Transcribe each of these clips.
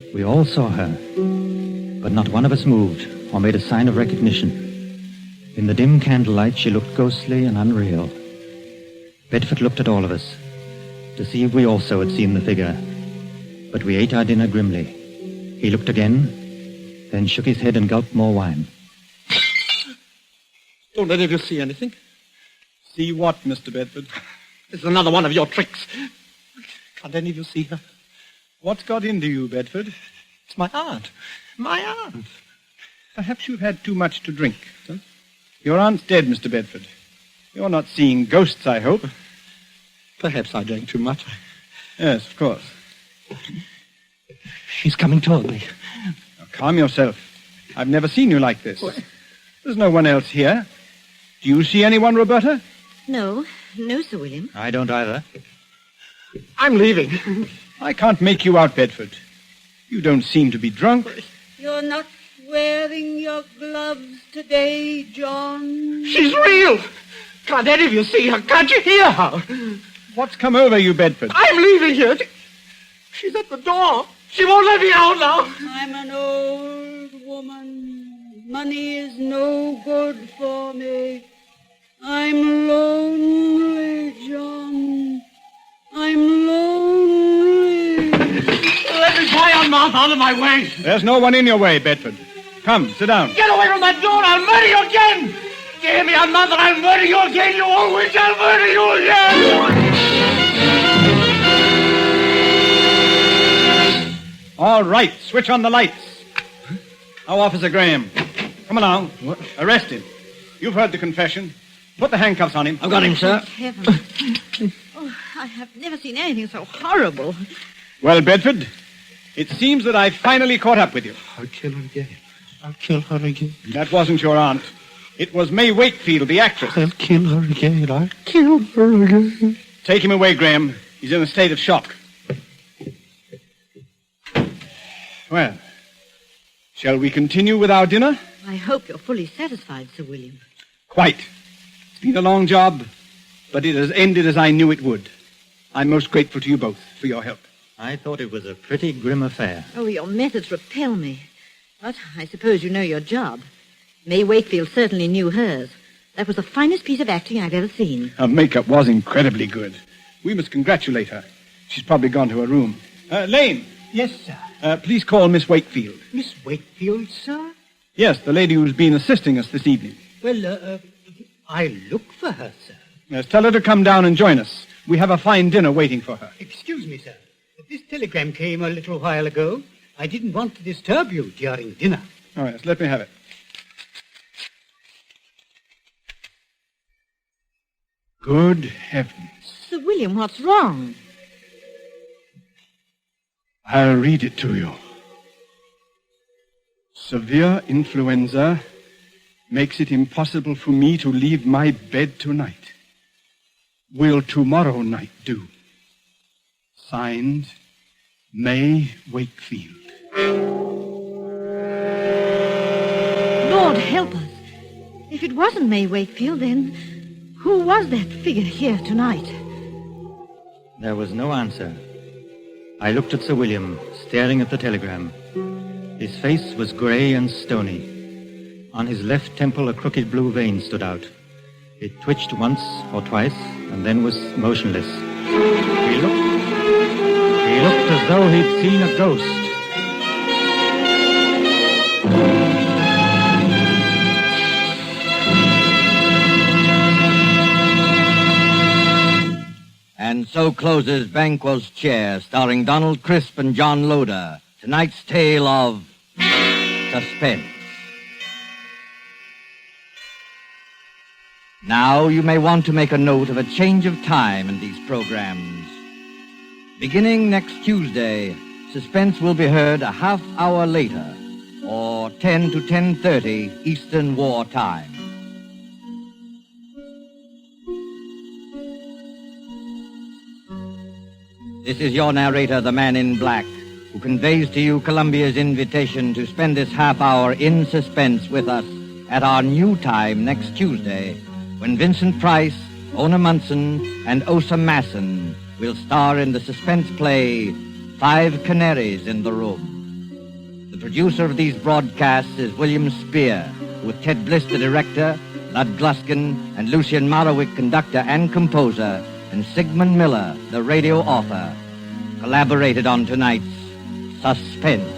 We all saw her, but not one of us moved or made a sign of recognition. In the dim candlelight, she looked ghostly and unreal. Bedford looked at all of us to see if we also had seen the figure, but we ate our dinner grimly. He looked again, then shook his head and gulped more wine. Don't any of you see anything? See what, Mr. Bedford? This is another one of your tricks. Can't any of you see her? What's got into you, Bedford? It's my aunt. My aunt. Perhaps you've had too much to drink. Huh? Your aunt's dead, Mr. Bedford. You're not seeing ghosts, I hope. Perhaps I drank too much. Yes, of course. She's coming toward me. Now, calm yourself. I've never seen you like this. What? There's no one else here. Do you see anyone, Roberta? No, Sir William. I don't either. I'm leaving. I can't make you out, Bedford. You don't seem to be drunk. You're not wearing your gloves today, John. She's real. Can't any of you see her? Can't you hear her? What's come over you, Bedford? I'm leaving here. She's at the door. She won't let me out now. I'm an old woman. Money is no good for me. I'm lonely, John. I'm lonely. Let me fly on Mount out of my way. There's no one in your way, Bedford. Come, sit down. Get away from that door. I'll murder you again. You hear me on Mount, I'll murder you again. You old witch, I'll murder you again. All right, switch on the lights. Now, Officer Graham. Come along. What? Arrest him. You've heard the confession. Put the handcuffs on him. I've got him, sir. Heaven. Oh, I have never seen anything so horrible. Well, Bedford, it seems that I've finally caught up with you. I'll kill her again. I'll kill her again. That wasn't your aunt. It was May Wakefield, the actress. I'll kill her again. I'll kill her again. Take him away, Graham. He's in a state of shock. Well, shall we continue with our dinner? I hope you're fully satisfied, Sir William. Quite. It's been a long job, but it has ended as I knew it would. I'm most grateful to you both for your help. I thought it was a pretty grim affair. Oh, your methods repel me. But I suppose you know your job. May Wakefield certainly knew hers. That was the finest piece of acting I've ever seen. Her makeup was incredibly good. We must congratulate her. She's probably gone to her room. Lane. Yes, sir. Please call Miss Wakefield. Miss Wakefield, sir? Yes, the lady who's been assisting us this evening. Well, I'll look for her, sir. Yes, tell her to come down and join us. We have a fine dinner waiting for her. Excuse me, sir. This telegram came a little while ago. I didn't want to disturb you during dinner. Oh, yes, let me have it. Good heavens. Sir William, what's wrong? I'll read it to you. Severe influenza makes it impossible for me to leave my bed tonight. Will tomorrow night do? Signed, May Wakefield. Lord help us. If it wasn't May Wakefield, then who was that figure here tonight? There was no answer. I looked at Sir William, staring at the telegram. His face was grey and stony. On his left temple, a crooked blue vein stood out. It twitched once or twice, and then was motionless. He looked as though he'd seen a ghost. And so closes Banquo's Chair, starring Donald Crisp and John Loder. Tonight's tale of suspense. Now you may want to make a note of a change of time in these programs. Beginning next Tuesday, Suspense will be heard a half hour later, or 10 to 10:30 Eastern War Time. This is your narrator, the Man in Black, who conveys to you Columbia's invitation to spend this half hour in suspense with us at our new time next Tuesday, when Vincent Price, Ona Munson, and Osa Masson will star in the suspense play 5 Canaries in the Room. The producer of these broadcasts is William Spear, with Ted Bliss, the director, Lud Gluskin, and Lucien Morawick, conductor and composer, and Sigmund Miller, the radio author, collaborated on tonight's Suspense.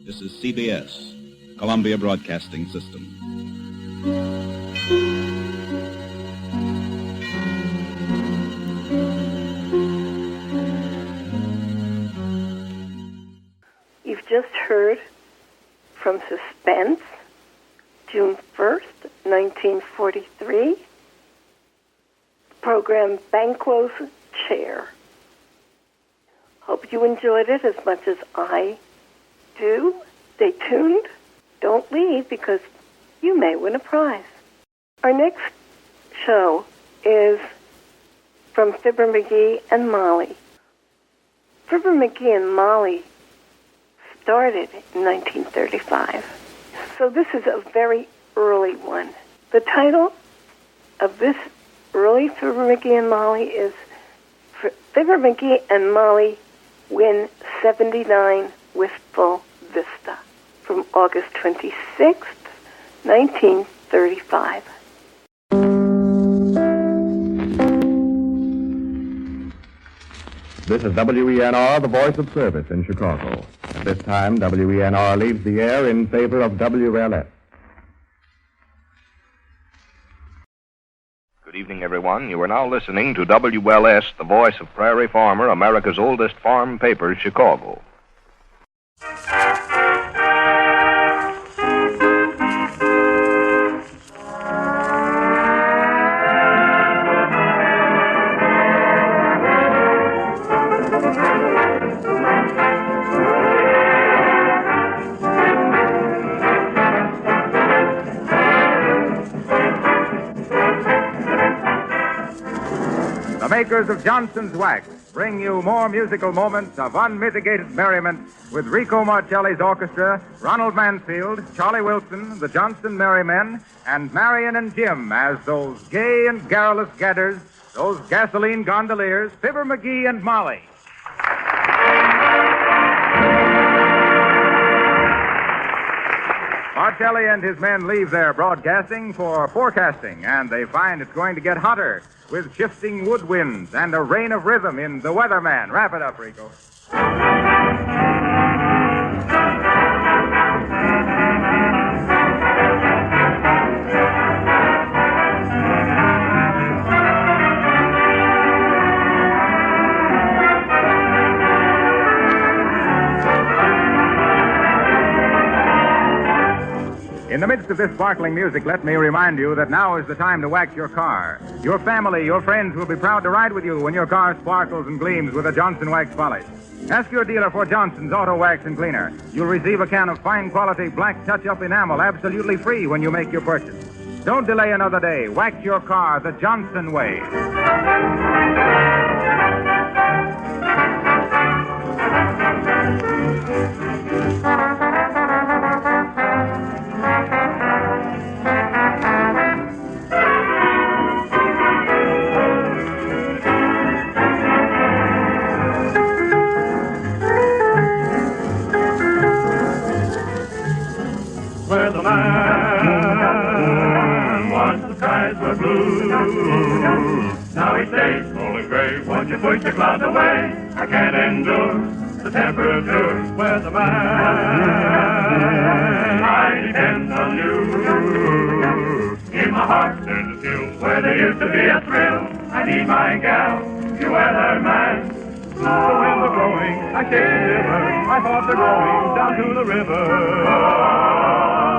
This is CBS, Columbia Broadcasting System. You've just heard from Suspense, June 1st, 1943, program Banquo's Chair. Hope you enjoyed it as much as I do. Stay tuned. Don't leave because you may win a prize. Our next show is from Fibber McGee and Molly. Fibber McGee and Molly started in 1935. So this is a very early one. The title of this early Fibber McGee and Molly is Fibber McGee and Molly Win 79 Wistful Vista from August 26th, 1935. This is WENR, the voice of service in Chicago. At this time, WENR leaves the air in favor of WLS. Good evening, everyone. You are now listening to WLS, the voice of Prairie Farmer, America's oldest farm paper, Chicago. The makers of Johnson's Wax bring you more musical moments of unmitigated merriment with Rico Marcelli's orchestra, Ronald Mansfield, Charlie Wilson, the Johnson Merrymen, and Marion and Jim as those gay and garrulous gadders, those gasoline gondoliers, Fibber McGee and Molly. Marcelli and his men leave their broadcasting for forecasting, and they find it's going to get hotter with shifting woodwinds and a rain of rhythm in The Weatherman. Wrap it up, Rico. In the midst of this sparkling music, let me remind you that now is the time to wax your car. Your family, your friends will be proud to ride with you when your car sparkles and gleams with a Johnson Wax polish. Ask your dealer for Johnson's Auto Wax and Cleaner. You'll receive a can of fine quality black touch-up enamel absolutely free when you make your purchase. Don't delay another day. Wax your car the Johnson way. Now he stays cold and gray. Won't you push the clouds away? I can't endure the temperature. Weatherman, I depend on you. In my heart there's a skill where there used to be a thrill. I need my gal, you weatherman. The winds are blowing, I shake and shiver. My thoughts are going down to the river.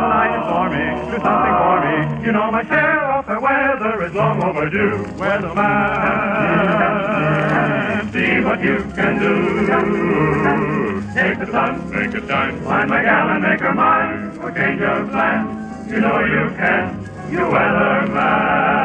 The night is stormy, do something for me. You know my share of the weather is long overdue. Weatherman, see what you can do. Take the sun, make it shine. Find my gal and make her mine. Or change your plan. You know you can. You weatherman.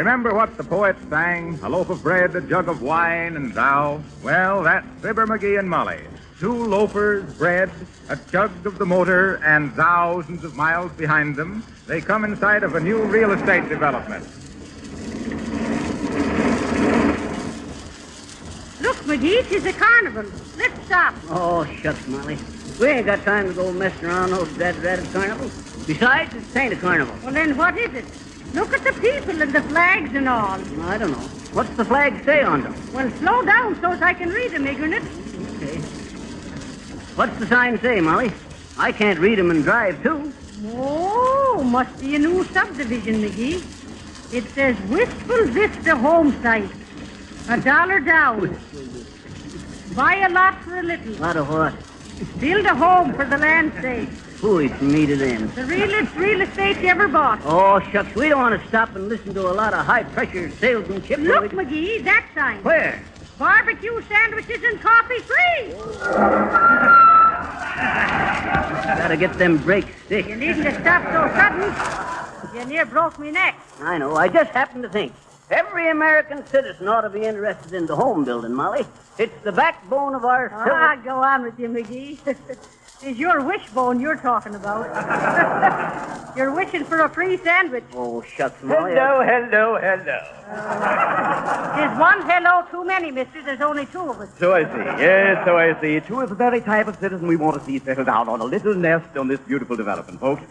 Remember what the poet sang? A loaf of bread, a jug of wine, and thou? Well, that's Fibber McGee and Molly. Two loafers, bread, a chug of the motor, and thousands of miles behind them. They come inside of a new real estate development. Look, McGee, 'tis a carnival. Let's stop. Oh, shucks, Molly. We ain't got time to go messing around those dead-ratted carnivals. Besides, it ain't a carnival. Well, then what is it? Look at the people and the flags and all. I don't know. What's the flag say on them? Well, slow down so's I can read them, ignorant. Okay. What's the sign say, Molly? I can't read them and drive, too. Oh, must be a new subdivision, McGee. It says Wistful Vista Home Site. $1 down. Buy a lot for a little. Lot of what? Build a home for the land sake. Foolish for me to them. The realest real estate you ever bought. Oh, shucks, we don't want to stop and listen to a lot of high-pressure salesmanship. Look, McGee, that sign. Where? Barbecue sandwiches and coffee free. Gotta get them brakes thick. You needn't have stopped so sudden. You near broke me neck. I know. I just happened to think. Every American citizen ought to be interested in the home building, Molly. It's the backbone of our... Go on with you, McGee. It's your wishbone you're talking about. You're wishing for a free sandwich. Oh, shucks, Molly. Hello. There's one hello too many, mister. There's only two of us. So I see. Yes, so I see. Two is the very type of citizen we want to see settle down on a little nest on this beautiful development, folks.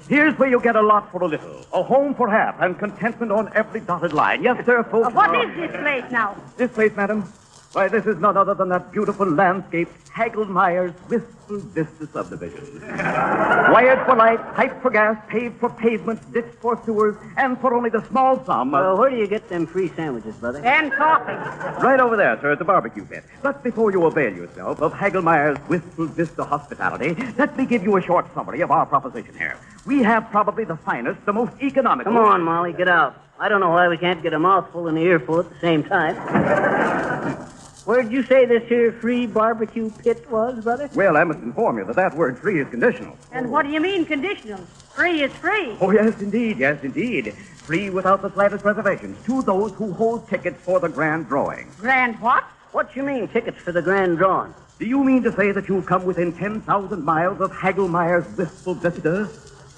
Here's where you get a lot for a little. A home for half and contentment on every dotted line. Yes, sir, folks. What is this place now? This place, madam? Why, this is none other than that beautiful landscape, Hagelmeyer's Wistful Vista subdivision. Wired for light, piped for gas, paved for pavement, ditched for sewers, and for only the small sum of... where do you get them free sandwiches, brother? And coffee. Right over there, sir, at the barbecue pit. But before you avail yourself of Hagelmeyer's Wistful Vista hospitality, let me give you a short summary of our proposition here. We have probably the finest, the most economical... Come on, Molly, get out. I don't know why we can't get a mouthful and an earful at the same time. Where'd you say this here free barbecue pit was, brother? Well, I must inform you that that word free is conditional. And what do you mean conditional? Free is free. Oh, yes, indeed. Free without the slightest reservations to those who hold tickets for the grand drawing. Grand what? What you mean, tickets for the grand drawing? Do you mean to say that you've come within 10,000 miles of Hagelmeyer's Wistful Vista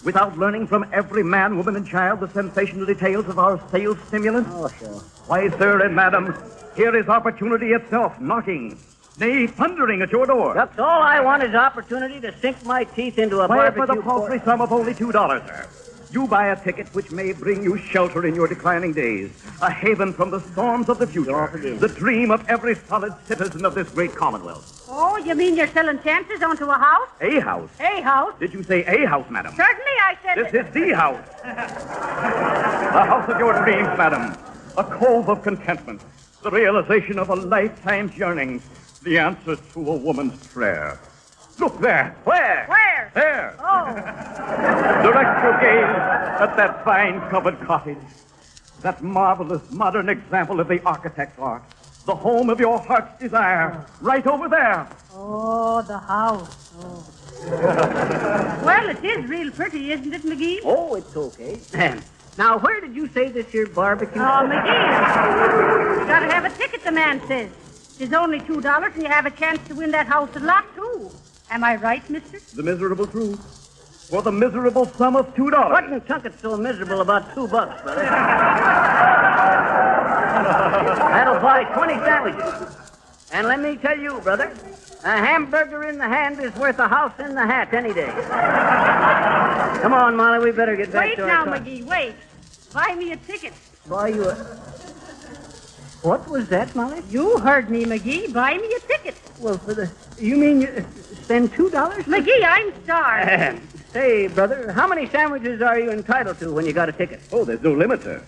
without learning from every man, woman, and child the sensational details of our sales stimulant? Oh, sure. Why, sir and madam, here is opportunity itself knocking, nay, thundering at your door. That's all I want is opportunity to sink my teeth into a barbecue. For the paltry sum of only $2, sir. You buy a ticket which may bring you shelter in your declining days, a haven from the storms of the future, the dream of every solid citizen of this great commonwealth. Oh, you mean you're selling chances onto a house? A house? A house? Did you say a house, madam? Certainly I said This is the house. The house of your dreams, madam. A cove of contentment. The realization of a lifetime's yearning. The answer to a woman's prayer. Look there. Where? There. Oh. Direct your gaze at that fine covered cottage. That marvelous modern example of the architect's art. The home of your heart's desire. Right over there. Oh, the house. Oh. Well, it is real pretty, isn't it, McGee? Oh, it's okay. Now, where did you say this here barbecue? Oh, McGee. You gotta have a ticket, the man says. It's only $2, and you have a chance to win that house and lot, too. Am I right, mister? The miserable truth. For the miserable sum of $2. What in Tunket's so miserable about $2, brother? That'll buy 20 sandwiches. And let me tell you, brother, a hamburger in the hand is worth a house in the hat any day. Come on, Molly, we better get back to our car. car. Wait now, McGee, wait. Buy me a ticket. Buy you a... What was that, Molly? You heard me, McGee. Buy me a ticket. Well, for the... You mean you spend $2? McGee, I'm starved. Say, brother, how many sandwiches are you entitled to when you got a ticket? Oh, there's no limit, sir.